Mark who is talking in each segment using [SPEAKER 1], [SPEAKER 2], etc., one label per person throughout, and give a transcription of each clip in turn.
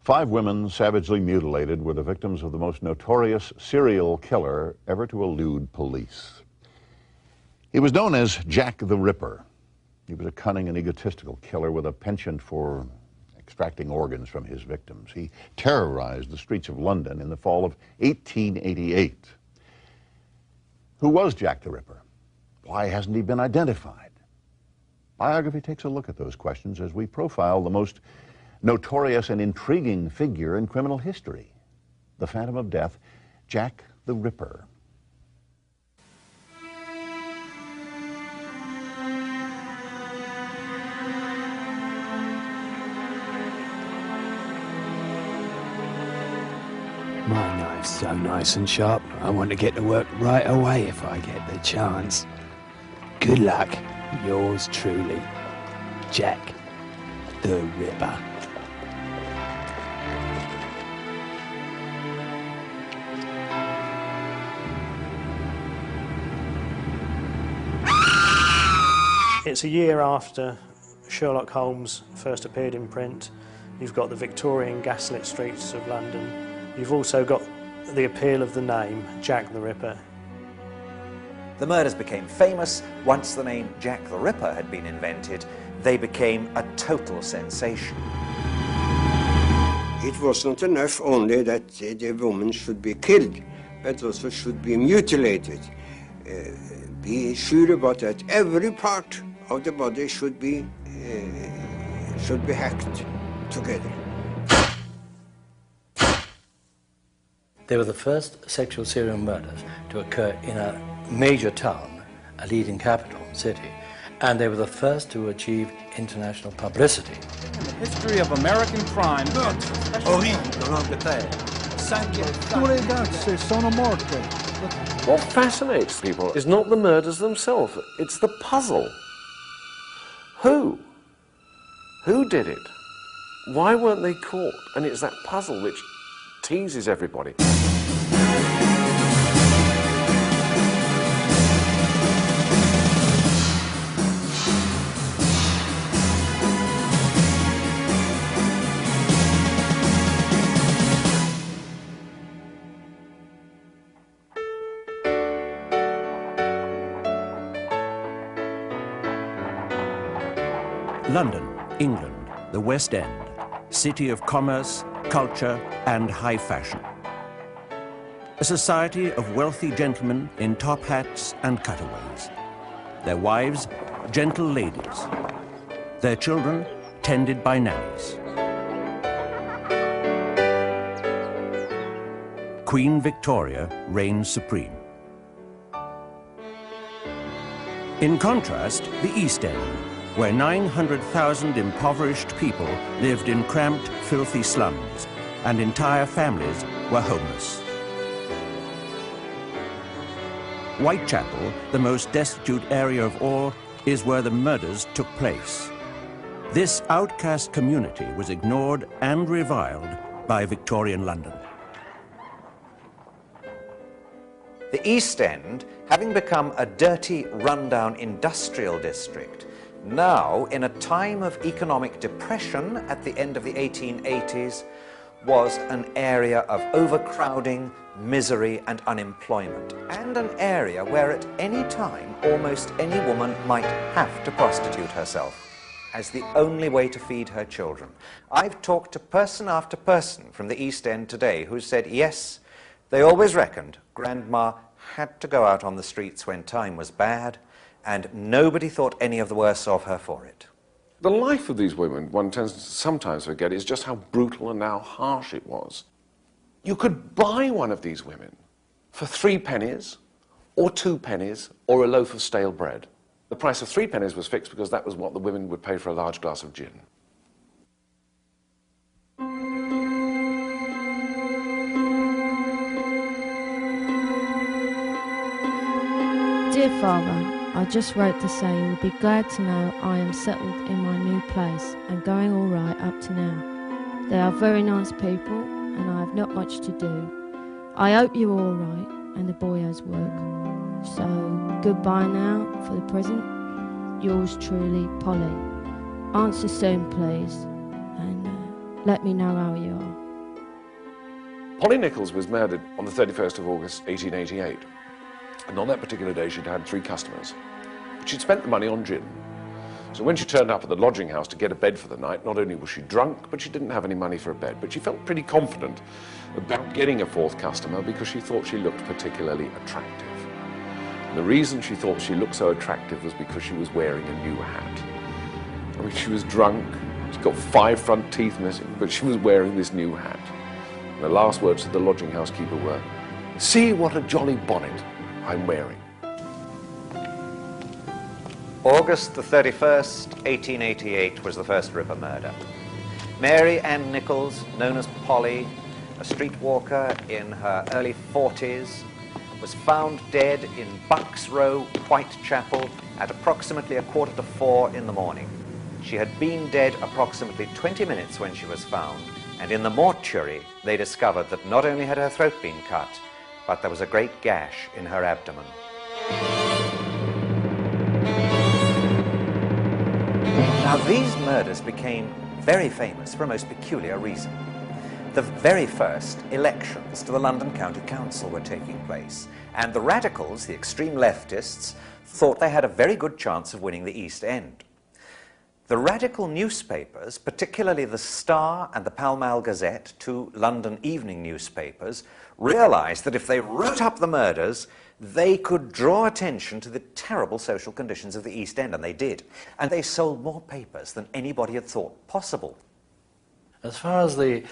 [SPEAKER 1] 5 women savagely mutilated were the victims of the most notorious serial killer ever to elude police. He was known as Jack the Ripper. He was a cunning and egotistical killer with a penchant for extracting organs from his victims. He terrorized the streets of London in the fall of 1888. Who was Jack the Ripper? Why hasn't he been identified? Biography takes a look at those questions as we profile the most notorious and intriguing figure in criminal history, the Phantom of Death, Jack the Ripper.
[SPEAKER 2] My knife's so nice and sharp, I want to get to work right away if I get the chance. Good luck. Yours truly, Jack the Ripper.
[SPEAKER 3] It's a year after Sherlock Holmes first appeared in print. You've got the Victorian gaslit streets of London. You've also got the appeal of the name, Jack the Ripper.
[SPEAKER 4] The murders became famous. Once the name Jack the Ripper had been invented, they became a total sensation.
[SPEAKER 5] It was not enough only that the woman should be killed, but also should be mutilated. Be sure about that. Every part of the body should be hacked together.
[SPEAKER 6] They were the first sexual serial murders to occur in a major town, a leading capital city, and they were the first to achieve international publicity.
[SPEAKER 7] In the history of American crime,
[SPEAKER 8] What fascinates people is not the murders themselves, it's the puzzle. Who? Who did it? Why weren't they caught? And it's that puzzle which teases everybody.
[SPEAKER 9] London, England, the West End, city of commerce, culture, and high fashion. A society of wealthy gentlemen in top hats and cutaways. Their wives, gentle ladies. Their children, tended by nannies. Queen Victoria reigns supreme. In contrast, the East End, where 900,000 impoverished people lived in cramped, filthy slums, and entire families were homeless. Whitechapel, the most destitute area of all, is where the murders took place. This outcast community was ignored and reviled by Victorian London.
[SPEAKER 4] The East End, having become a dirty, rundown industrial district, now, in a time of economic depression at the end of the 1880s, was an area of overcrowding, misery and unemployment, and an area where at any time almost any woman might have to prostitute herself as the only way to feed her children. I've talked to person after person from the East End today who said, yes, they always reckoned Grandma had to go out on the streets when time was bad, and nobody thought any of the worse of her for it.
[SPEAKER 8] The life of these women, one tends to sometimes forget, is just how brutal and how harsh it was. You could buy one of these women for 3 pennies, or 2 pennies, or a loaf of stale bread. The price of 3 pennies was fixed because that was what the women would pay for a large glass of gin.
[SPEAKER 10] Dear Father, I just wrote to say you will be glad to know I am settled in my new place and going all right up to now. They are very nice people and I have not much to do. I hope you're all right and the boy has work. So goodbye now for the present. Yours truly, Polly. Answer soon please and let me know how you are.
[SPEAKER 8] Polly Nichols was murdered on the 31st of August 1888, and on that particular day she'd had 3 customers. But she'd spent the money on gin. So when she turned up at the lodging house to get a bed for the night, not only was she drunk, but she didn't have any money for a bed. But she felt pretty confident about getting a 4th customer because she thought she looked particularly attractive. And the reason she thought she looked so attractive was because she was wearing a new hat. I mean, she was drunk, she's got 5 front teeth missing, but she was wearing this new hat. And the last words to the lodging house keeper were, "See what a jolly bonnet I'm wearing."
[SPEAKER 4] August the 31st, 1888 was the first Ripper murder. Mary Ann Nichols, known as Polly, a streetwalker in her early 40s, was found dead in Bucks Row, Whitechapel, at approximately 3:45 in the morning. She had been dead approximately 20 minutes when she was found, and in the mortuary they discovered that not only had her throat been cut, but there was a great gash in her abdomen. Now, these murders became very famous for a most peculiar reason. The very first elections to the London County Council were taking place, and the radicals, the extreme leftists, thought they had a very good chance of winning the East End. The radical newspapers, particularly the Star and the Pall Mall Gazette, 2 London evening newspapers, realized that if they wrote up the murders, they could draw attention to the terrible social conditions of the East End, and they did. And they sold more papers than anybody had thought possible.
[SPEAKER 6] As far as the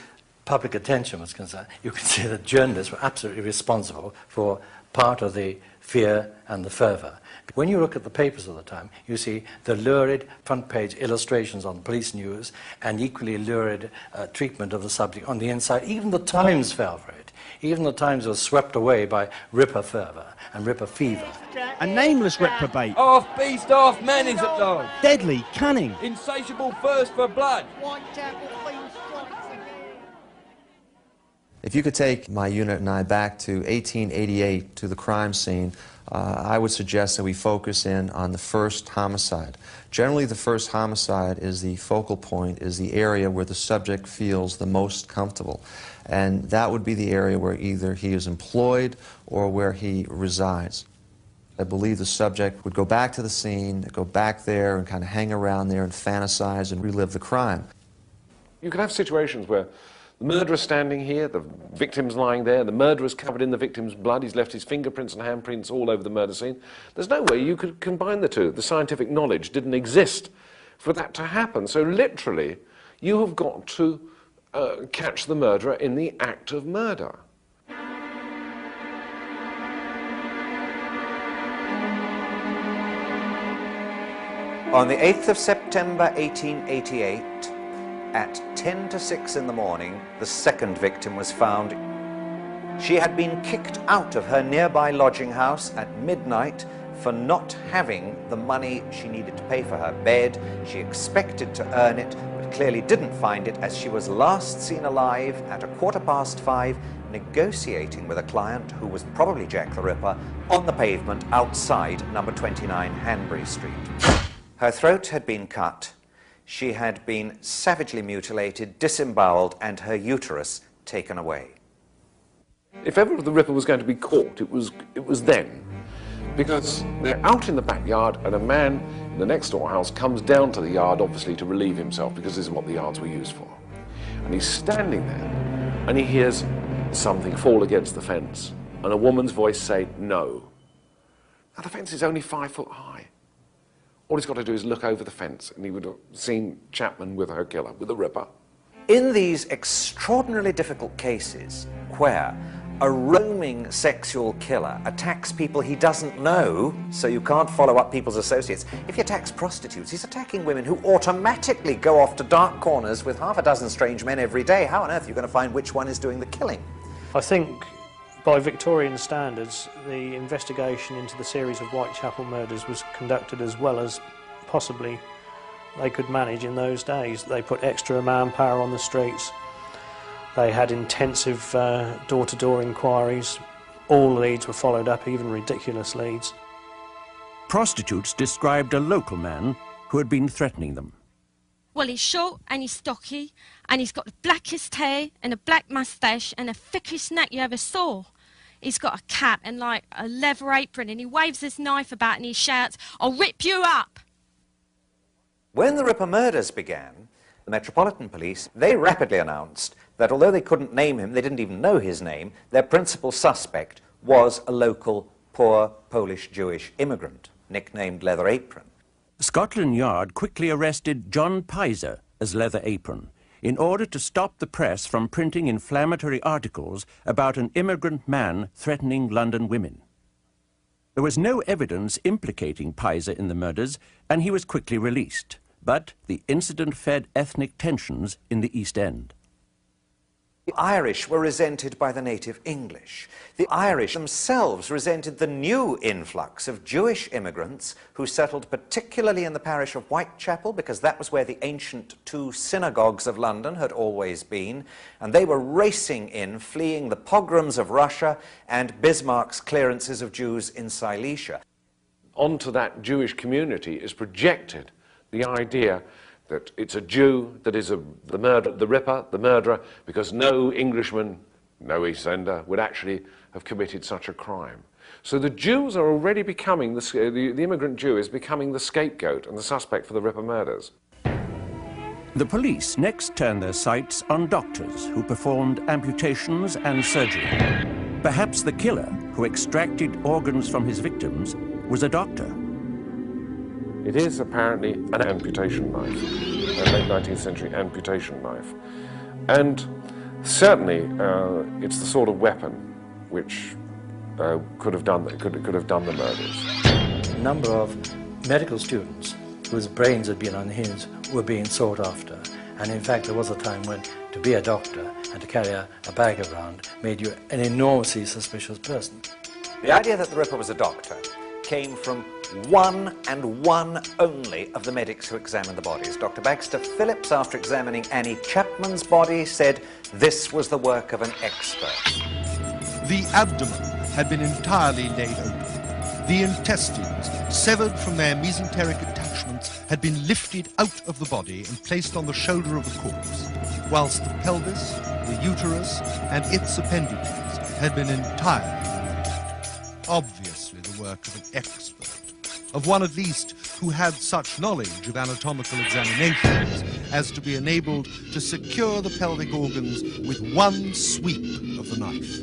[SPEAKER 6] public attention was concerned, you can see that journalists were absolutely responsible for part of the fear and the fervour. When you look at the papers of the time, you see the lurid front-page illustrations on police news and equally lurid treatment of the subject on the inside. Even the Times fell for it. Even the Times was swept away by Ripper fervour and Ripper fever.
[SPEAKER 7] A nameless reprobate.
[SPEAKER 11] Half beast, half man is at large.
[SPEAKER 7] Deadly, cunning.
[SPEAKER 11] Insatiable thirst for blood.
[SPEAKER 12] If you could take my unit and I back to 1888 to the crime scene, I would suggest that we focus in on the first homicide. Generally, the first homicide is the focal point, is the area where the subject feels the most comfortable. And that would be the area where either he is employed or where he resides. I believe the subject would go back to the scene, go back there and kind of hang around there and fantasize and relive the crime.
[SPEAKER 8] You could have situations where the murderer's standing here, the victim's lying there, the murderer's covered in the victim's blood, he's left his fingerprints and handprints all over the murder scene. There's no way you could combine the two. The scientific knowledge didn't exist for that to happen. So literally, you have got to catch the murderer in the act of murder.
[SPEAKER 4] On the 8th of September 1888, at 10 to 6 in the morning, the second victim was found. She had been kicked out of her nearby lodging house at midnight for not having the money she needed to pay for her bed. She expected to earn it, but clearly didn't find it, as she was last seen alive at 5:15, negotiating with a client who was probably Jack the Ripper on the pavement outside number 29 Hanbury Street. Her throat had been cut. She had been savagely mutilated, disemboweled, and her uterus taken away.
[SPEAKER 8] If ever the Ripper was going to be caught, it was then. Because they're out in the backyard and a man in the next door house comes down to the yard, obviously to relieve himself, because this is what the yards were used for. And he's standing there and he hears something fall against the fence and a woman's voice say, "No." Now the fence is only 5 foot high. All he's got to do is look over the fence and he would have seen Chapman with her killer, with the Ripper.
[SPEAKER 4] In these extraordinarily difficult cases where a roaming sexual killer attacks people he doesn't know, so you can't follow up people's associates. If he attacks prostitutes, he's attacking women who automatically go off to dark corners with half a dozen strange men every day. How on earth are you going to find which one is doing the killing?
[SPEAKER 3] I think by Victorian standards, the investigation into the series of Whitechapel murders was conducted as well as possibly they could manage in those days. They put extra manpower on the streets. They had intensive door-to-door inquiries. All leads were followed up, even ridiculous leads.
[SPEAKER 9] Prostitutes described a local man who had been threatening them.
[SPEAKER 10] Well, he's short and he's stocky, and he's got the blackest hair and a black moustache and the thickest neck you ever saw. He's got a cap and like a leather apron, and he waves his knife about and he shouts, "I'll rip you up!"
[SPEAKER 4] When the Ripper murders began, the Metropolitan Police, they rapidly announced that although they couldn't name him, they didn't even know his name, their principal suspect was a local poor Polish Jewish immigrant, nicknamed Leather Apron.
[SPEAKER 9] Scotland Yard quickly arrested John Pizer as Leather Apron in order to stop the press from printing inflammatory articles about an immigrant man threatening London women. There was no evidence implicating Pizer in the murders, and he was quickly released. But the incident fed ethnic tensions in the East End.
[SPEAKER 4] The Irish were resented by the native English. The Irish themselves resented the new influx of Jewish immigrants who settled particularly in the parish of Whitechapel, because that was where the ancient two synagogues of London had always been, and they were racing in, fleeing the pogroms of Russia and Bismarck's clearances of Jews in Silesia.
[SPEAKER 8] Onto that Jewish community is projected the idea that it's a Jew that is the Ripper, the murderer, because no Englishman, no East Ender would actually have committed such a crime. So the Jews are already becoming, the immigrant Jew is becoming the scapegoat and the suspect for the Ripper murders.
[SPEAKER 9] The police next turned their sights on doctors who performed amputations and surgery. Perhaps the killer, who extracted organs from his victims, was a doctor.
[SPEAKER 8] It is apparently an amputation knife, a late 19th century amputation knife. And certainly it's the sort of weapon which could have done the murders.
[SPEAKER 6] A number of medical students whose brains had been unhinged were being sought after. And in fact, there was a time when to be a doctor and to carry a bag around made you an enormously suspicious person.
[SPEAKER 4] The idea that the Ripper was a doctor came from one and one only of the medics who examined the bodies. Dr. Bagster Phillips, after examining Annie Chapman's body, said this was the work of an expert.
[SPEAKER 13] The abdomen had been entirely laid open. The intestines, severed from their mesenteric attachments, had been lifted out of the body and placed on the shoulder of the corpse, whilst the pelvis, the uterus, and its appendages had been entirely removed. Obviously the work of an expert, of one at least who had such knowledge of anatomical examinations as to be enabled to secure the pelvic organs with one sweep of the knife.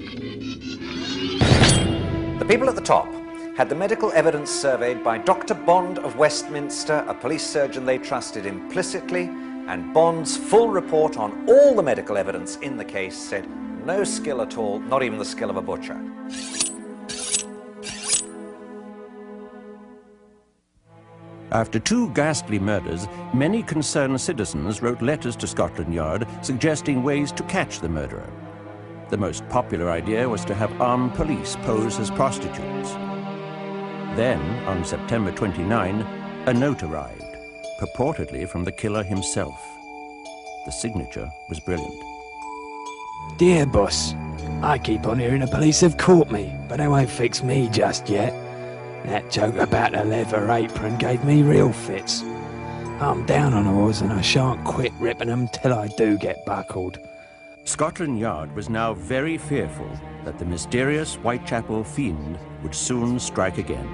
[SPEAKER 4] The people at the top had the medical evidence surveyed by Dr. Bond of Westminster, a police surgeon they trusted implicitly, and Bond's full report on all the medical evidence in the case said no skill at all, not even the skill of a butcher.
[SPEAKER 9] After two ghastly murders, many concerned citizens wrote letters to Scotland Yard suggesting ways to catch the murderer. The most popular idea was to have armed police pose as prostitutes. Then, on September 29, a note arrived, purportedly from the killer himself. The signature was brilliant.
[SPEAKER 2] Dear boss, I keep on hearing the police have caught me, but they won't fix me just yet. That joke about the leather apron gave me real fits. I'm down on oars and I shan't quit ripping them till I do get buckled.
[SPEAKER 9] Scotland Yard was now very fearful that the mysterious Whitechapel fiend would soon strike again.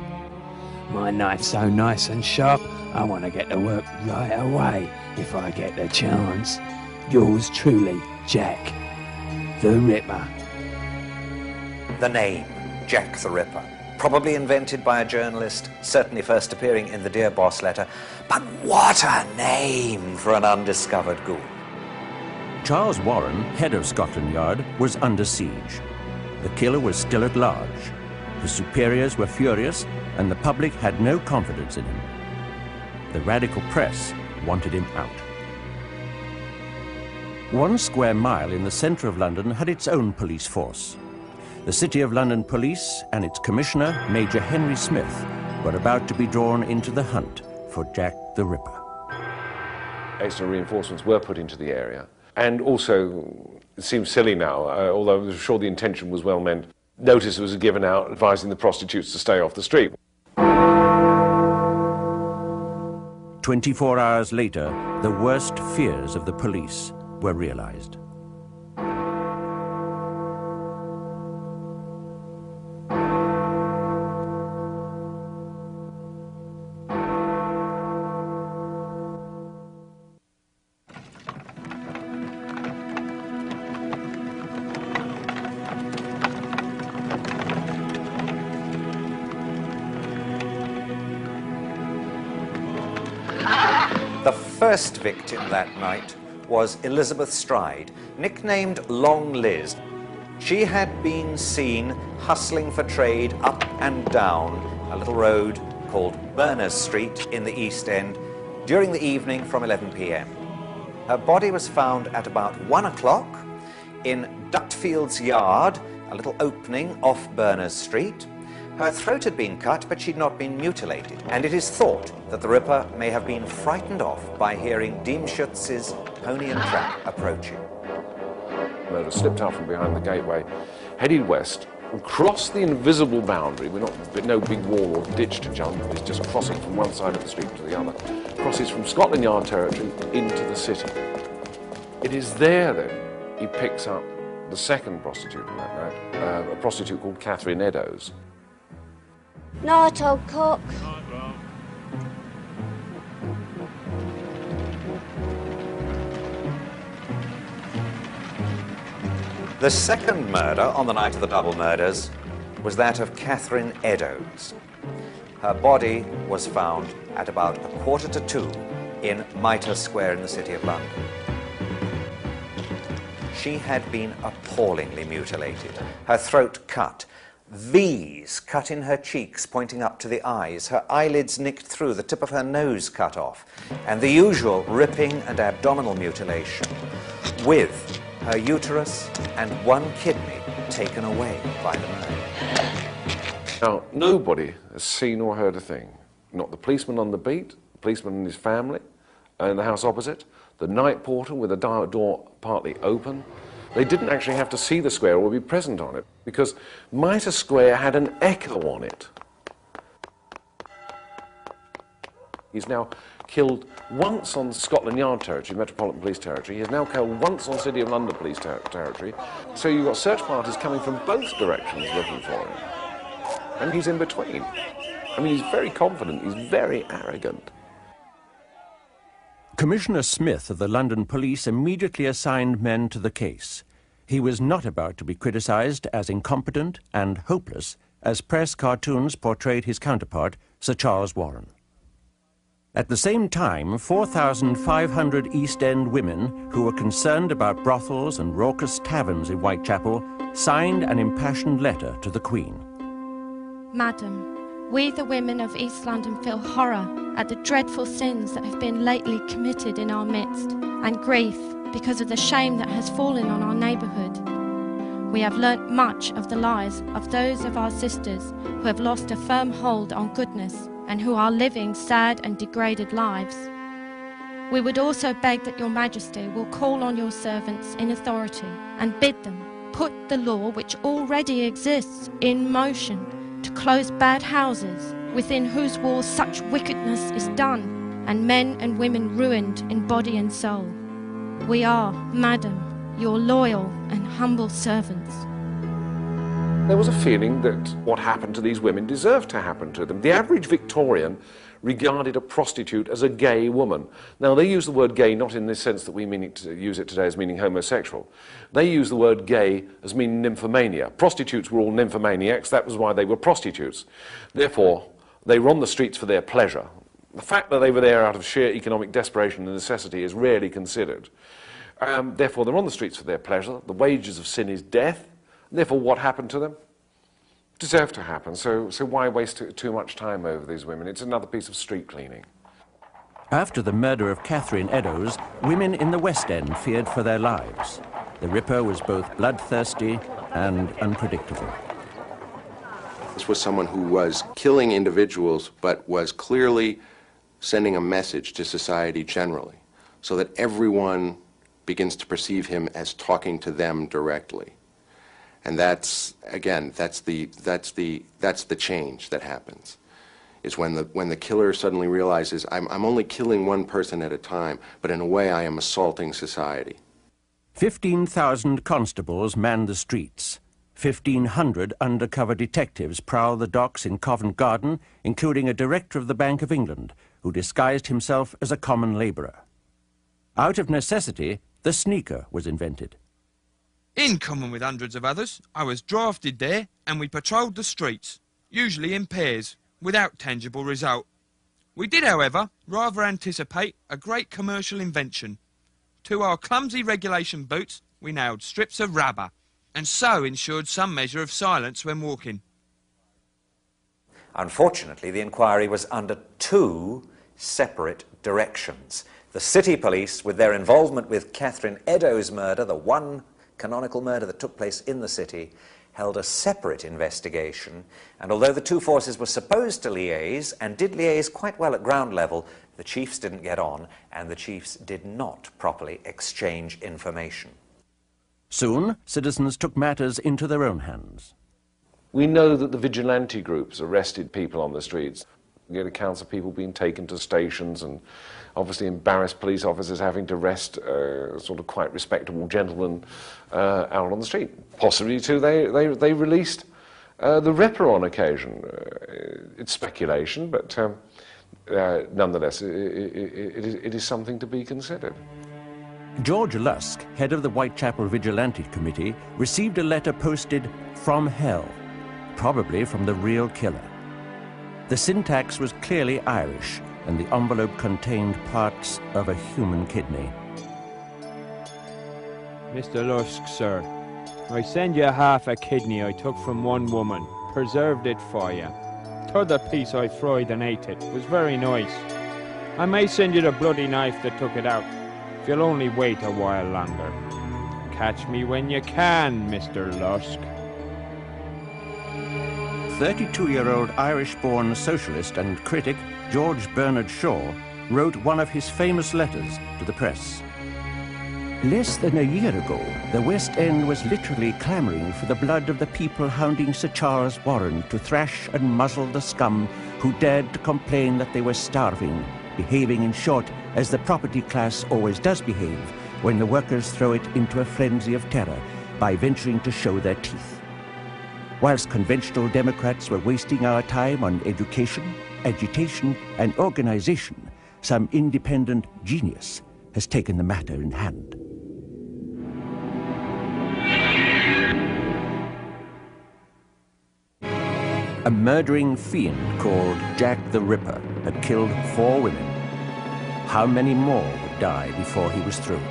[SPEAKER 2] My knife's so nice and sharp, I want to get to work right away if I get the chance. Yours truly, Jack the Ripper.
[SPEAKER 4] The name, Jack the Ripper. Probably invented by a journalist, certainly first appearing in the Dear Boss letter. But what a name for an undiscovered ghoul.
[SPEAKER 9] Charles Warren, head of Scotland Yard, was under siege. The killer was still at large. His superiors were furious, and the public had no confidence in him. The radical press wanted him out. 1 square mile in the centre of London had its own police force. The City of London Police and its Commissioner, Major Henry Smith, were about to be drawn into the hunt for Jack the Ripper.
[SPEAKER 8] Extra reinforcements were put into the area. And also, it seems silly now, although I'm sure the intention was well meant, notice was given out advising the prostitutes to stay off the street.
[SPEAKER 9] 24 hours later, the worst fears of the police were realized.
[SPEAKER 4] The first victim that night was Elizabeth Stride, nicknamed Long Liz. She had been seen hustling for trade up and down a little road called Berners Street in the East End during the evening from 11 p.m. Her body was found at about 1 o'clock in Dutfield's Yard, a little opening off Berners Street. Her throat had been cut, but she'd not been mutilated, and it is thought that the Ripper may have been frightened off by hearing Diemschutz's pony and trap approaching.
[SPEAKER 8] Murder slipped out from behind the gateway, headed west, and crossed the invisible boundary. We're not, no big wall or ditch to jump, it's just crossing from one side of the street to the other. Crosses from Scotland Yard territory into the city. It is there, then, he picks up the second prostitute on that night, a prostitute called Catherine Eddowes.
[SPEAKER 14] Night, old cock.
[SPEAKER 4] The second murder on the night of the double murders was that of Catherine Eddowes. Her body was found at about 1:45 in Mitre Square in the City of London. She had been appallingly mutilated, her throat cut, V's cut in her cheeks pointing up to the eyes, her eyelids nicked through, the tip of her nose cut off, and the usual ripping and abdominal mutilation, with her uterus and one kidney taken away by the murder.
[SPEAKER 8] Now, nobody has seen or heard a thing. Not the policeman on the beat, the policeman and his family in the house opposite, the night porter with the door partly open. They didn't actually have to see the square or be present on it, because Mitre Square had an echo on it. He's now killed once on Scotland Yard territory, Metropolitan Police territory. He's now killed once on City of London Police territory. So you've got search parties coming from both directions looking for him. And he's in between. I mean, he's very confident, he's very arrogant.
[SPEAKER 9] Commissioner Smith of the London Police immediately assigned men to the case. He was not about to be criticised as incompetent and hopeless as press cartoons portrayed his counterpart, Sir Charles Warren. At the same time, 4,500 East End women who were concerned about brothels and raucous taverns in Whitechapel signed an impassioned letter to the Queen.
[SPEAKER 10] Madam, we the women of East London feel horror at the dreadful sins that have been lately committed in our midst, and grief because of the shame that has fallen on our neighbourhood. We have learnt much of the lives of those of our sisters who have lost a firm hold on goodness and who are living sad and degraded lives. We would also beg that your Majesty will call on your servants in authority and bid them put the law which already exists in motion to close bad houses within whose walls such wickedness is done, and men and women ruined in body and soul. We are, Madam, your loyal and humble servants.
[SPEAKER 8] There was a feeling that what happened to these women deserved to happen to them. The average Victorian regarded a prostitute as a gay woman. Now, they use the word gay not in this sense that we use it today as meaning homosexual. They use the word gay as meaning nymphomania. Prostitutes were all nymphomaniacs. That was why they were prostitutes. Therefore, they were on the streets for their pleasure. The fact that they were there out of sheer economic desperation and necessity is rarely considered. Therefore, they're on the streets for their pleasure. The wages of sin is death. Therefore, what happened to them? Deserved to happen. So why waste too much time over these women? It's another piece of street cleaning.
[SPEAKER 9] After the murder of Catherine Eddowes, women in the West End feared for their lives. The Ripper was both bloodthirsty and unpredictable.
[SPEAKER 15] This was someone who was killing individuals, but was clearly sending a message to society generally, so that everyone begins to perceive him as talking to them directly. And that's, again, that's the change that happens. is when the killer suddenly realizes, I'm only killing one person at a time, but in a way I am assaulting society.
[SPEAKER 9] 15,000 constables man the streets. 1,500 undercover detectives prowl the docks in Covent Garden, including a director of the Bank of England, who disguised himself as a common labourer. Out of necessity, the sneaker was invented.
[SPEAKER 11] In common with hundreds of others, I was drafted there and we patrolled the streets, usually in pairs, without tangible result. We did, however, rather anticipate a great commercial invention. To our clumsy regulation boots, we nailed strips of rubber, and so ensured some measure of silence when walking.
[SPEAKER 4] Unfortunately, the inquiry was under two separate directions. The city police, with their involvement with Catherine Eddowes' murder, the one canonical murder that took place in the city, held a separate investigation, and although the two forces were supposed to liaise, and did liaise quite well at ground level, the chiefs didn't get on, and the chiefs did not properly exchange information.
[SPEAKER 9] Soon, citizens took matters into their own hands.
[SPEAKER 8] We know that the vigilante groups arrested people on the streets. We get accounts of people being taken to stations and obviously embarrassed police officers having to arrest sort of quite respectable gentlemen out on the street. Possibly, too, they released the Ripper on occasion. It's speculation, but nonetheless, it is something to be considered.
[SPEAKER 9] George Lusk, head of the Whitechapel Vigilante Committee, received a letter posted from hell, probably from the real killer. The syntax was clearly Irish, and the envelope contained parts of a human kidney.
[SPEAKER 16] Mr. Lusk, sir, I send you half a kidney I took from one woman, preserved it for you. T'other piece I fried and ate it, was very nice. I may send you the bloody knife that took it out, if you'll only wait a while longer. Catch me when you can, Mr. Lusk.
[SPEAKER 9] 32-year-old Irish-born socialist and critic George Bernard Shaw wrote one of his famous letters to the press. Less than a year ago, the West End was literally clamouring for the blood of the people hounding Sir Charles Warren to thrash and muzzle the scum who dared to complain that they were starving, behaving, in short, as the property class always does behave when the workers throw it into a frenzy of terror by venturing to show their teeth. Whilst conventional Democrats were wasting our time on education, agitation, and organization, some independent genius has taken the matter in hand. A murdering fiend called Jack the Ripper had killed 4 women. How many more would die before he was through?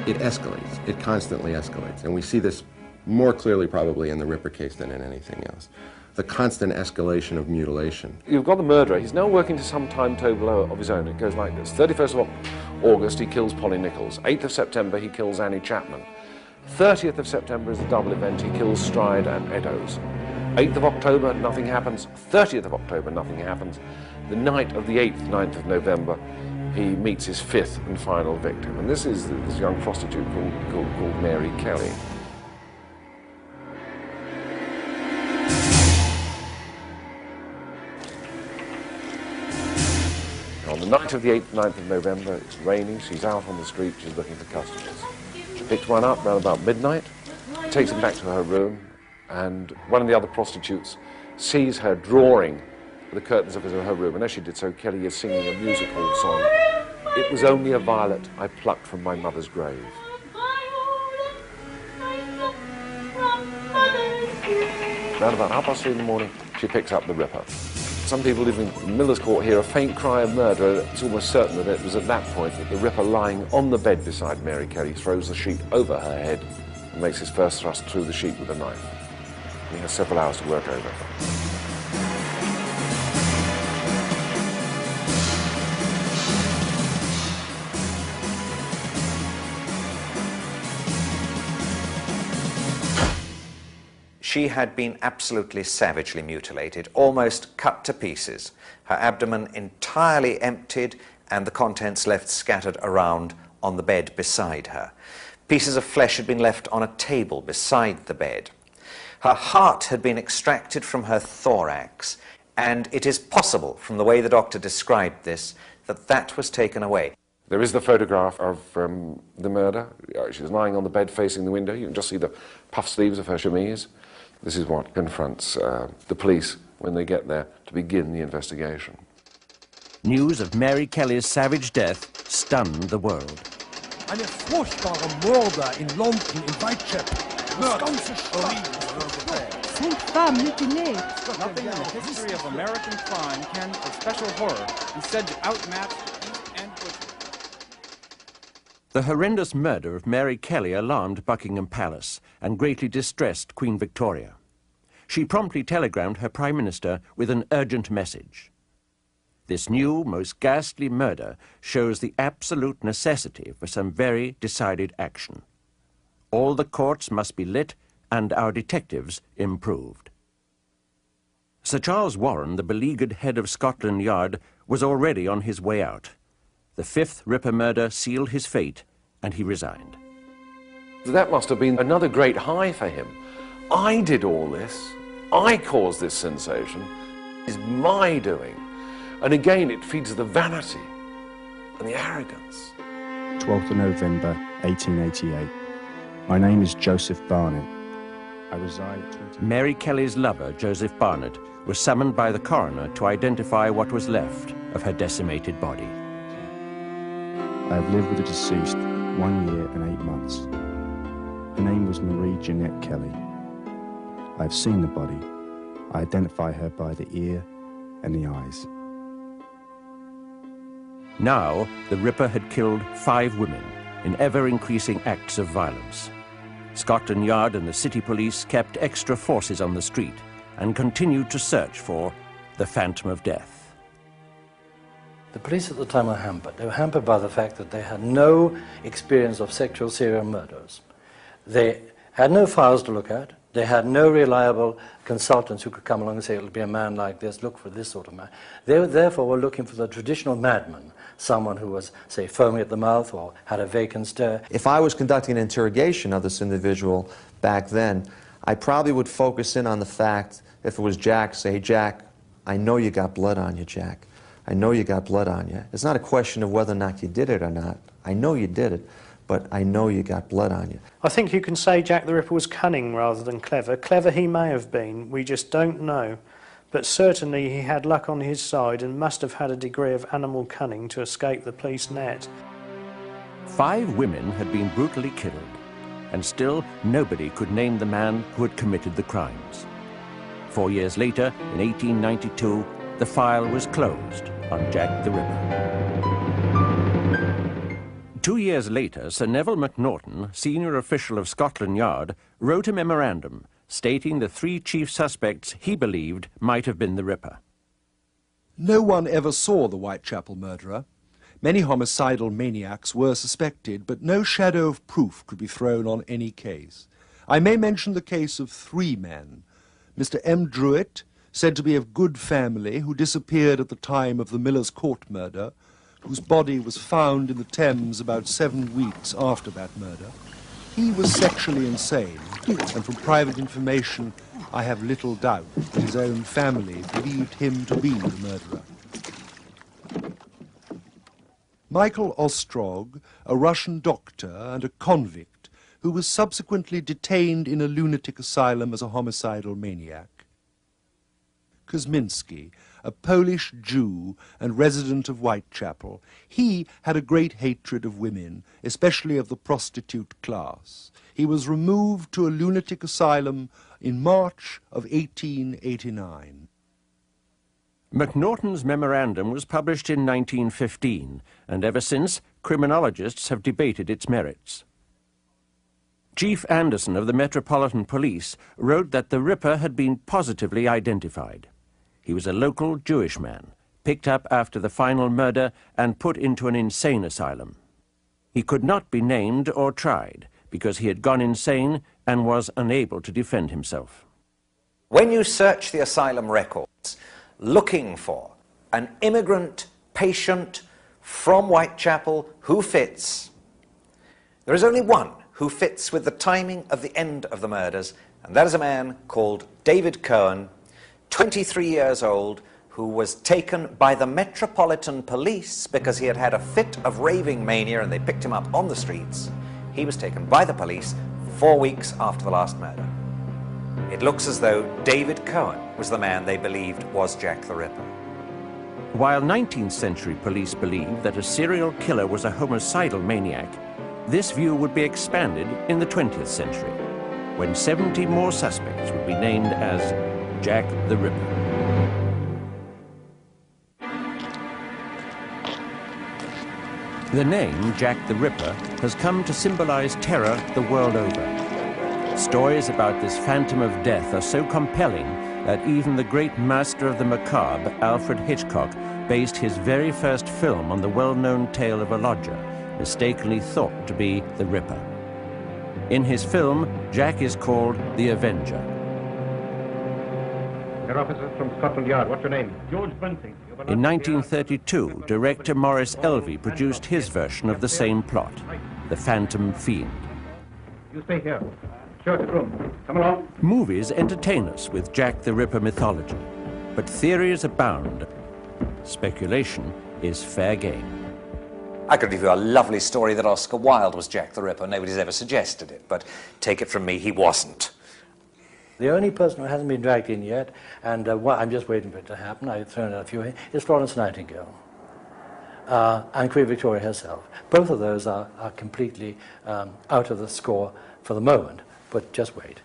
[SPEAKER 15] It escalates. It constantly escalates. And we see this more clearly probably in the Ripper case than in anything else. The constant escalation of mutilation.
[SPEAKER 8] You've got the murderer. He's now working to some timetable of his own. It goes like this. 31st of August, he kills Polly Nichols. 8th of September, he kills Annie Chapman. 30th of September is the double event. He kills Stride and Eddowes. 8th of October, nothing happens. 30th of October, nothing happens. The night of the 8th, 9th of November, he meets his 5th and final victim. And this is this young prostitute called Mary Kelly. On the night of the 8th, 9th of November, it's raining, she's out on the street, she's looking for customers. She picks one up around about midnight, takes him back to her room, and one of the other prostitutes sees her drawing the curtains of her room, and as she did so, Kelly is singing a music hall song. It was only a violet I plucked from my mother's grave. Round about 3:30 in the morning, she picks up the Ripper. Some people living in Miller's Court hear a faint cry of murder. It's almost certain that it was at that point that the Ripper, lying on the bed beside Mary Kelly, throws the sheet over her head and makes his first thrust through the sheet with a knife. He has several hours to work over.
[SPEAKER 4] She had been absolutely savagely mutilated, almost cut to pieces, her abdomen entirely emptied and the contents left scattered around on the bed beside her. Pieces of flesh had been left on a table beside the bed. Her heart had been extracted from her thorax And it is possible, from the way the doctor described this, that that was taken away.
[SPEAKER 8] There is the photograph of the murder. She's lying on the bed facing the window. You can just see the puff sleeves of her chemise. This is what confronts the police when they get there to begin the investigation.
[SPEAKER 9] News of Mary Kelly's savage death stunned the world.
[SPEAKER 17] Eine furchtbare Morde in London, in Whitechapel. Das ganze Stadt.
[SPEAKER 18] Nothing in the history of American crime can, with special horror, be said to outmatch East End butchery.
[SPEAKER 9] The horrendous murder of Mary Kelly alarmed Buckingham Palace and greatly distressed Queen Victoria. She promptly telegrammed her Prime Minister with an urgent message. This new, most ghastly murder shows the absolute necessity for some very decided action. All the courts must be lit and our detectives improved. Sir Charles Warren, the beleaguered head of Scotland Yard, was already on his way out. The fifth Ripper murder sealed his fate, and he resigned.
[SPEAKER 8] That must have been another great high for him. I did all this. I caused this sensation. It's my doing. And again, it feeds the vanity and the arrogance.
[SPEAKER 19] 12th of November, 1888. My name is Joseph Barnett. I reside at
[SPEAKER 9] Mary Kelly's lover, Joseph Barnett, was summoned by the coroner to identify what was left of her decimated body.
[SPEAKER 19] I have lived with the deceased 1 year and 8 months. Her name was Marie Jeanette Kelly. I have seen the body. I identify her by the ear and the eyes.
[SPEAKER 9] Now, the Ripper had killed 5 women in ever-increasing acts of violence. Scotland Yard and the city police kept extra forces on the street and continued to search for the Phantom of Death.
[SPEAKER 6] The police at the time were hampered. They were hampered by the fact that they had no experience of sexual serial murders. They had no files to look at. They had no reliable consultants who could come along and say, it'll be a man like this, look for this sort of man. They therefore were looking for the traditional madman, someone who was, say, foaming at the mouth or had a vacant stare.
[SPEAKER 12] If I was conducting an interrogation of this individual back then, I probably would focus in on the fact, if it was Jack, say, hey, Jack, I know you got blood on you, Jack. I know you got blood on you. It's not a question of whether or not you did it or not. I know you did it, but I know you got blood on you.
[SPEAKER 3] I think you can say Jack the Ripper was cunning rather than clever. Clever he may have been, we just don't know. But certainly he had luck on his side and must have had a degree of animal cunning to escape the police net.
[SPEAKER 9] 5 women had been brutally killed, and still nobody could name the man who had committed the crimes. 4 years later, in 1892, the file was closed on Jack the Ripper. 2 years later, Sir Neville Macnaghten, senior official of Scotland Yard, wrote a memorandum stating the 3 chief suspects he believed might have been the Ripper.
[SPEAKER 13] No one ever saw the Whitechapel murderer. Many homicidal maniacs were suspected, but no shadow of proof could be thrown on any case. I may mention the case of 3 men. Mr. M. Druitt, said to be of good family, who disappeared at the time of the Miller's Court murder, whose body was found in the Thames about 7 weeks after that murder. He was sexually insane, and from private information, I have little doubt that his own family believed him to be the murderer. Michael Ostrog, a Russian doctor and a convict, who was subsequently detained in a lunatic asylum as a homicidal maniac. Kosminski, a Polish Jew and resident of Whitechapel. He had a great hatred of women, especially of the prostitute class. He was removed to a lunatic asylum in March of 1889.
[SPEAKER 9] Macnaghten's memorandum was published in 1915, and ever since, criminologists have debated its merits. Chief Anderson of the Metropolitan Police wrote that the Ripper had been positively identified. He was a local Jewish man, picked up after the final murder and put into an insane asylum. He could not be named or tried because he had gone insane and was unable to defend himself.
[SPEAKER 4] When you search the asylum records looking for an immigrant patient from Whitechapel who fits, there is only one who fits with the timing of the end of the murders, and that is a man called David Cohen, 23 years old, who was taken by the Metropolitan Police because he had had a fit of raving mania and they picked him up on the streets. He was taken by the police 4 weeks after the last murder. It looks as though David Cohen was the man they believed was Jack the Ripper.
[SPEAKER 9] While 19th century police believed that a serial killer was a homicidal maniac, this view would be expanded in the 20th century, when 70 more suspects would be named as Jack the Ripper. The name Jack the Ripper has come to symbolize terror the world over. Stories about this phantom of death are so compelling that even the great master of the macabre, Alfred Hitchcock, based his very first film on the well-known tale of a lodger, mistakenly thought to be the Ripper. In his film, Jack is called the Avenger.
[SPEAKER 20] Your officer from Scotland Yard. What's your name? George Bunting.
[SPEAKER 9] In 1932, director Maurice Elvey produced his version of the same plot, The Phantom Fiend.
[SPEAKER 20] You stay here. Show us the room. Come along.
[SPEAKER 9] Movies entertain us with Jack the Ripper mythology, but theories abound. Speculation is fair game.
[SPEAKER 4] I could give you a lovely story that Oscar Wilde was Jack the Ripper. Nobody's ever suggested it, but take it from me, he wasn't.
[SPEAKER 6] The only person who hasn't been dragged in yet, and I'm just waiting for it to happen, I've thrown out a few, is Florence Nightingale and Queen Victoria herself. Both of those are completely out of the score for the moment, but just wait.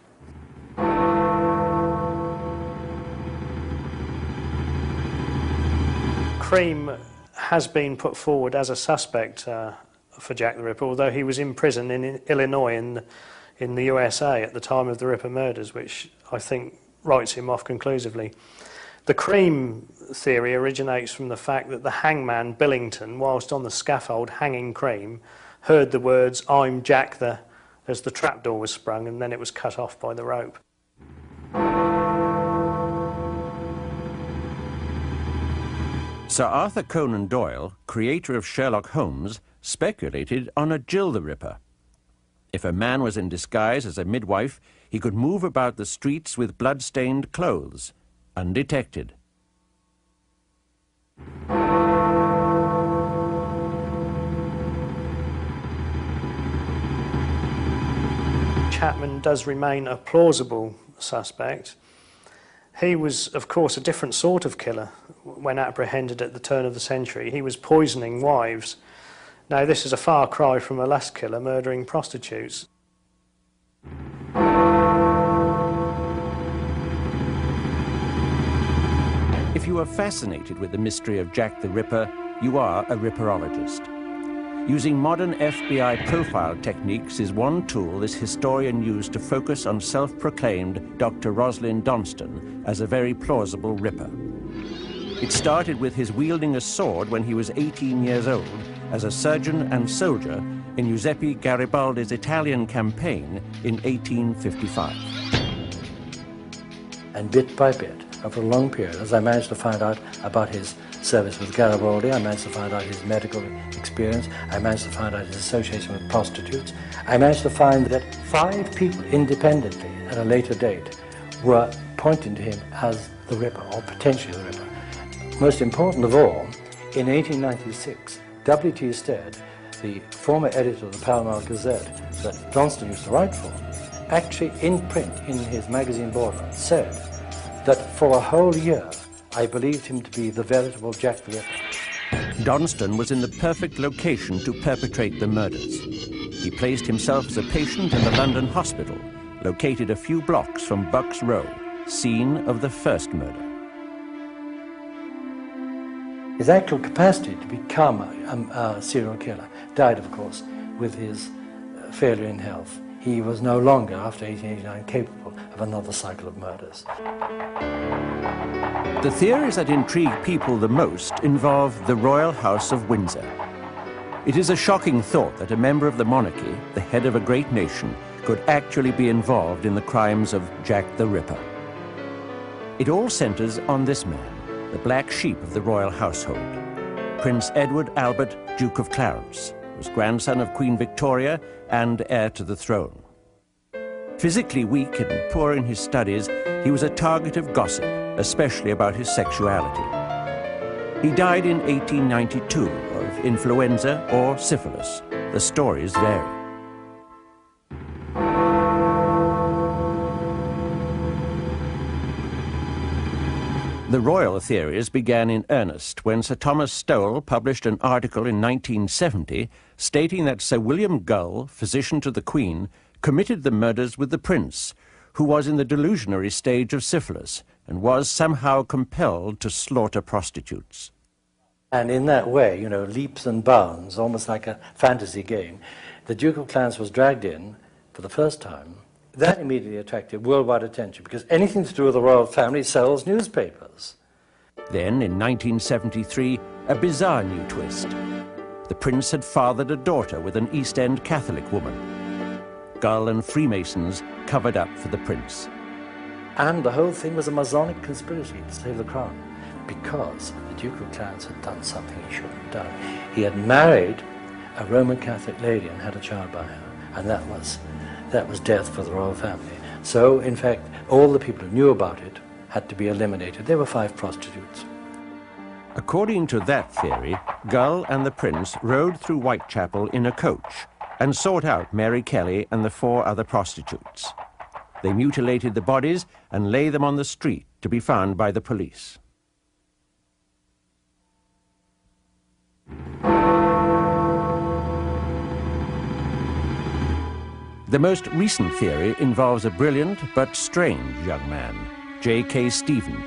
[SPEAKER 3] Cream has been put forward as a suspect for Jack the Ripper, although he was in prison in Illinois in the USA at the time of the Ripper murders, which I think writes him off conclusively. The Cream theory originates from the fact that the hangman Billington, whilst on the scaffold hanging Cream, heard the words, "I'm Jack the," as the trapdoor was sprung, and then it was cut off by the rope.
[SPEAKER 9] Sir Arthur Conan Doyle, creator of Sherlock Holmes, speculated on a Jill the Ripper. If a man was in disguise as a midwife, he could move about the streets with blood-stained clothes, undetected.
[SPEAKER 3] Chapman does remain a plausible suspect. He was, of course, a different sort of killer when apprehended at the turn of the century. He was poisoning wives. Now, this is a far cry from a lust killer murdering prostitutes.
[SPEAKER 9] If you are fascinated with the mystery of Jack the Ripper, you are a Ripperologist. Using modern FBI profile techniques is one tool this historian used to focus on self-proclaimed Dr. Rosalind Donston as a very plausible Ripper. It started with his wielding a sword when he was 18 years old as a surgeon and soldier in Giuseppe Garibaldi's Italian campaign in 1855.
[SPEAKER 6] And bit by bit, over a long period, as I managed to find out about his service with Garibaldi, I managed to find out his medical experience, I managed to find out his association with prostitutes, I managed to find that 5 people independently at a later date were pointing to him as the Ripper, or potentially the Ripper. Most important of all, in 1896, W.T. Stead, the former editor of the Pall Mall Gazette that Donston used to write for, actually in print in his magazine Borderland said that for a whole year I believed him to be the veritable Jack the Ripper.
[SPEAKER 9] Donston was in the perfect location to perpetrate the murders. He placed himself as a patient in the London hospital, located a few blocks from Bucks Row, scene of the first murder.
[SPEAKER 6] His actual capacity to become a serial killer died, of course, with his failure in health. He was no longer, after 1889, capable of another cycle of murders.
[SPEAKER 9] The theories that intrigue people the most involve the Royal House of Windsor. It is a shocking thought that a member of the monarchy, the head of a great nation, could actually be involved in the crimes of Jack the Ripper. It all centers on this man, the black sheep of the royal household. Prince Edward Albert, Duke of Clarence, was grandson of Queen Victoria and heir to the throne. Physically weak and poor in his studies, he was a target of gossip especially about his sexuality. He died in 1892 of influenza or syphilis. The stories vary. The royal theories began in earnest when Sir Thomas Stowell published an article in 1970 stating that Sir William Gull, physician to the Queen, committed the murders with the Prince, who was in the delusionary stage of syphilis and was somehow compelled to slaughter prostitutes.
[SPEAKER 6] And in that way, you know, leaps and bounds, almost like a fantasy game, the Duke of Clarence was dragged in for the first time. That immediately attracted worldwide attention because anything to do with the royal family sells newspapers.
[SPEAKER 9] Then, in 1973, a bizarre new twist. The Prince had fathered a daughter with an East End Catholic woman. Gull and Freemasons covered up for the Prince.
[SPEAKER 6] And the whole thing was a Masonic conspiracy to save the crown because the Duke of Clarence had done something he shouldn't have done. He had married a Roman Catholic lady and had a child by her, and that was death for the royal family. So, in fact, all the people who knew about it had to be eliminated. There were 5 prostitutes.
[SPEAKER 9] According to that theory, Gull and the Prince rode through Whitechapel in a coach and sought out Mary Kelly and the 4 other prostitutes. They mutilated the bodies and lay them on the street to be found by the police. The most recent theory involves a brilliant but strange young man, J.K. Stephen.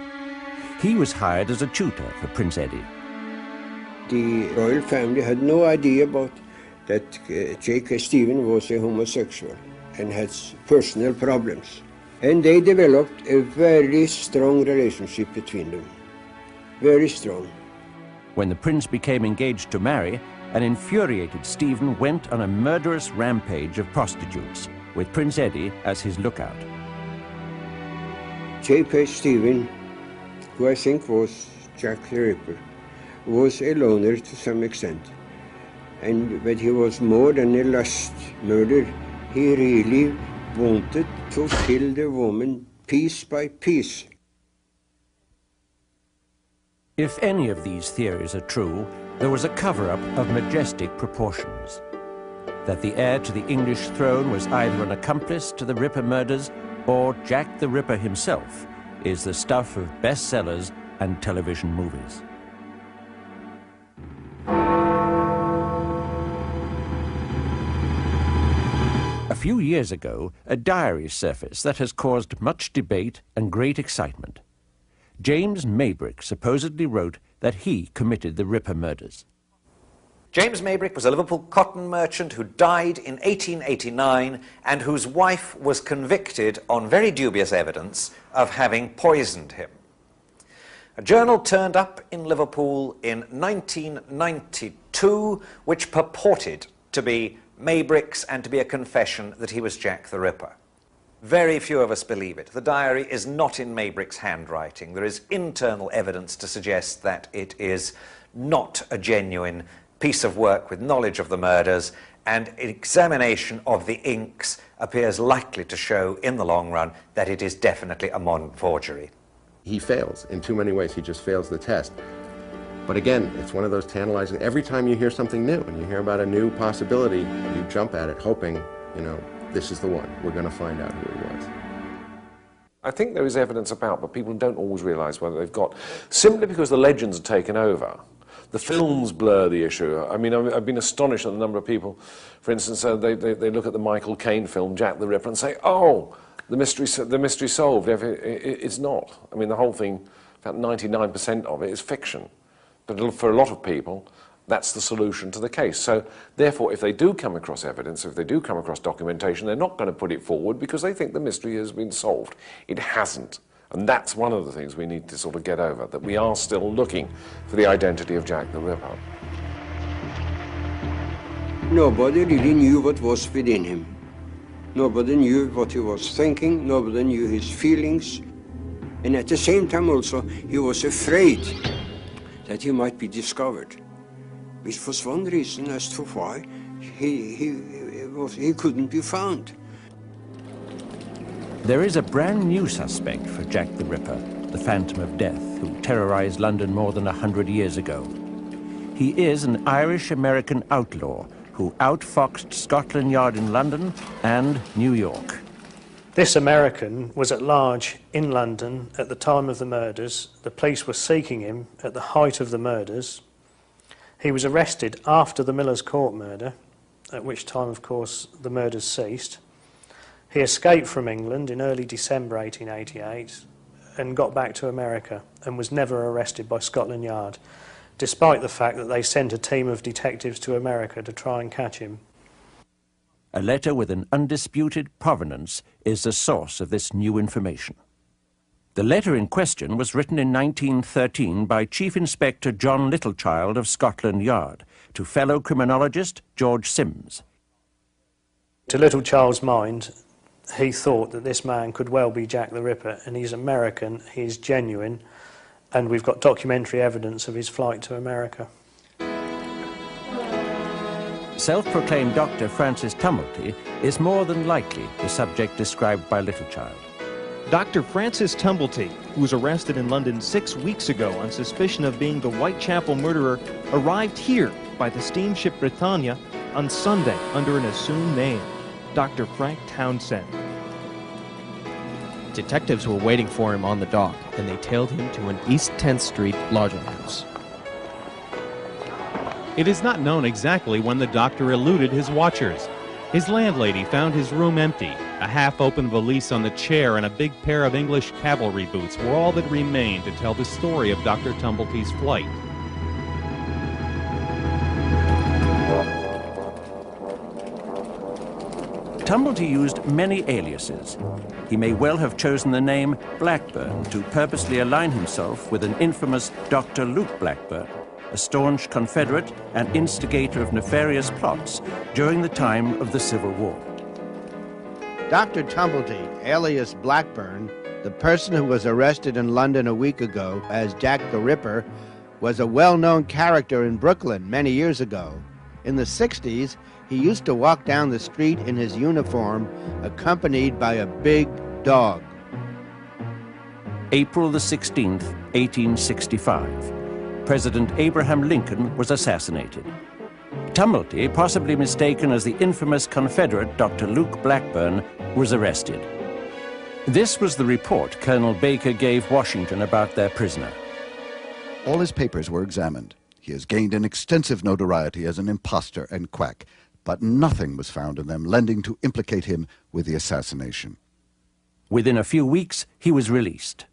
[SPEAKER 9] He was hired as a tutor for Prince Eddie.
[SPEAKER 5] The royal family had no idea about that J.K. Stephen was a homosexual and had personal problems. And they developed a very strong relationship between them. Very strong.
[SPEAKER 9] When the prince became engaged to marry, an infuriated Stephen went on a murderous rampage of prostitutes, with Prince Eddie as his lookout.
[SPEAKER 5] J.K. Stephen, who I think was Jack the Ripper, was a loner to some extent. But he was more than a lust murder. He really wanted to kill the woman piece by piece.
[SPEAKER 9] If any of these theories are true, there was a cover-up of majestic proportions. That the heir to the English throne was either an accomplice to the Ripper murders or Jack the Ripper himself is the stuff of bestsellers and television movies. A few years ago, a diary surfaced that has caused much debate and great excitement. James Maybrick supposedly wrote that he committed the Ripper murders.
[SPEAKER 4] James Maybrick was a Liverpool cotton merchant who died in 1889 and whose wife was convicted on very dubious evidence of having poisoned him. A journal turned up in Liverpool in 1992 which purported to be Maybrick's and to be a confession that he was Jack the Ripper. Very few of us believe it. The diary is not in Maybrick's handwriting. There is internal evidence to suggest that it is not a genuine piece of work with knowledge of the murders, and examination of the inks appears likely to show in the long run that it is definitely a modern forgery.
[SPEAKER 15] He fails in too many ways. He just fails the test. But again, it's one of those tantalizing, every time you hear something new and you hear about a new possibility, you jump at it hoping, you know, this is the one. We're going to find out who it was.
[SPEAKER 8] I think there is evidence about, but people don't always realise whether they've got, simply because the legends are taken over. The films blur the issue. I mean, I've been astonished at the number of people, for instance, they look at the Michael Caine film, Jack the Ripper, and say, oh, the mystery solved. It's not. I mean, the whole thing, about 99% of it is fiction. But for a lot of people, that's the solution to the case. So, therefore, if they do come across evidence, if they do come across documentation, they're not going to put it forward because they think the mystery has been solved. It hasn't. And that's one of the things we need to sort of get over, that we are still looking for the identity of Jack the Ripper.
[SPEAKER 5] Nobody really knew what was within him. Nobody knew what he was thinking, nobody knew his feelings. And at the same time also, he was afraid that he might be discovered, which was one reason as to why he couldn't be found.
[SPEAKER 9] There is a brand new suspect for Jack the Ripper, the the Phantom of Death, who terrorized London more than 100 years ago. He is an Irish-American outlaw who outfoxed Scotland Yard in London and New York.
[SPEAKER 3] This American was at large in London at the time of the murders. The police were seeking him at the height of the murders. He was arrested after the Miller's Court murder, at which time, of course, the murders ceased. He escaped from England in early December 1888 and got back to America and was never arrested by Scotland Yard, despite the fact that they sent a team of detectives to America to try and catch him.
[SPEAKER 9] A letter with an undisputed provenance is the source of this new information. The letter in question was written in 1913 by Chief Inspector John Littlechild of Scotland Yard to fellow criminologist George Sims.
[SPEAKER 3] To Littlechild's mind, he thought that this man could well be Jack the Ripper, and he's American, he's genuine, and we've got documentary evidence of his flight to America.
[SPEAKER 9] Self-proclaimed Dr. Francis Tumblety is more than likely the subject described by Littlechild.
[SPEAKER 21] Dr. Francis Tumblety, who was arrested in London 6 weeks ago on suspicion of being the Whitechapel murderer, arrived here by the steamship Britannia on Sunday under an assumed name, Dr. Frank Townsend.
[SPEAKER 22] Detectives were waiting for him on the dock, and they tailed him to an East 10th Street lodging house.
[SPEAKER 23] It is not known exactly when the doctor eluded his watchers. His landlady found his room empty. A half-open valise on the chair and a big pair of English cavalry boots were all that remained to tell the story of Dr. Tumblety's flight.
[SPEAKER 9] Tumblety used many aliases. He may well have chosen the name Blackburn to purposely align himself with an infamous Dr. Luke Blackburn, a staunch Confederate and instigator of nefarious plots during the time of the Civil War.
[SPEAKER 24] Dr. Tumblety, alias Blackburn, the person who was arrested in London a week ago as Jack the Ripper, was a well-known character in Brooklyn many years ago. In the 60s, he used to walk down the street in his uniform, accompanied by a big dog.
[SPEAKER 9] April the 16th, 1865. President Abraham Lincoln was assassinated. Tumblety, possibly mistaken as the infamous Confederate Dr. Luke Blackburn, was arrested. This was the report Colonel Baker gave Washington about their prisoner.
[SPEAKER 25] All his papers were examined. He has gained an extensive notoriety as an impostor and quack, but nothing was found in them lending to implicate him with the assassination.
[SPEAKER 9] Within a few weeks, he was released.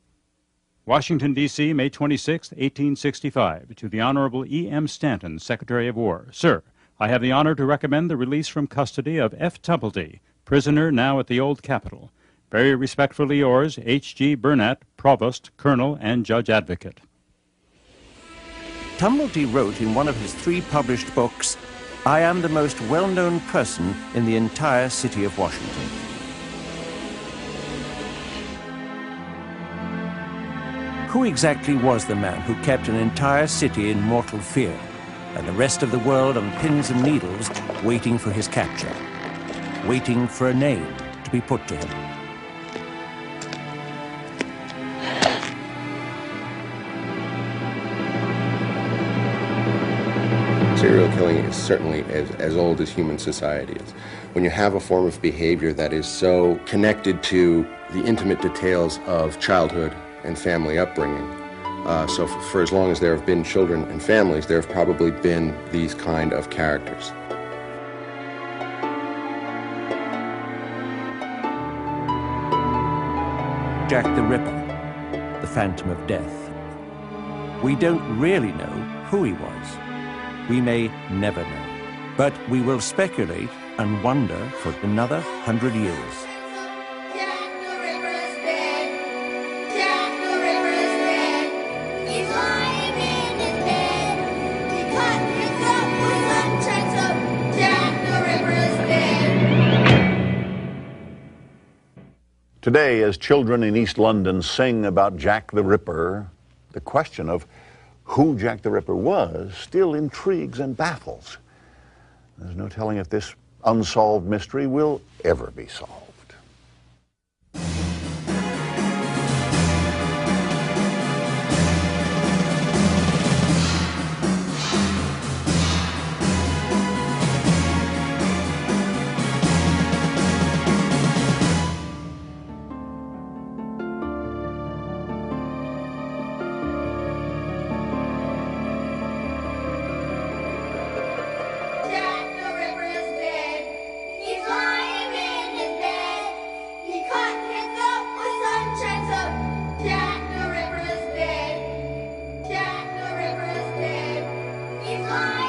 [SPEAKER 23] Washington, D.C., May 26, 1865. To the Honorable E.M. Stanton, Secretary of War. Sir, I have the honor to recommend the release from custody of F. Tumblety, prisoner now at the Old Capitol. Very respectfully yours, H.G. Burnett, Provost, Colonel, and Judge Advocate.
[SPEAKER 9] Tumblety wrote in one of his 3 published books, "I am the most well-known person in the entire city of Washington." Who exactly was the man who kept an entire city in mortal fear, and the rest of the world on pins and needles waiting for his capture, waiting for a name to be put to him?
[SPEAKER 15] Serial killing is certainly as old as human society is. When you have a form of behavior that is so connected to the intimate details of childhood and family upbringing, so for as long as there have been children and families, there have probably been these kind of characters.
[SPEAKER 9] Jack the Ripper, the Phantom of Death. We don't really know who he was. We may never know, but we will speculate and wonder for another 100 years.
[SPEAKER 1] Today, as children in East London sing about Jack the Ripper, the question of who Jack the Ripper was still intrigues and baffles. There's no telling if this unsolved mystery will ever be solved.
[SPEAKER 2] He's lying.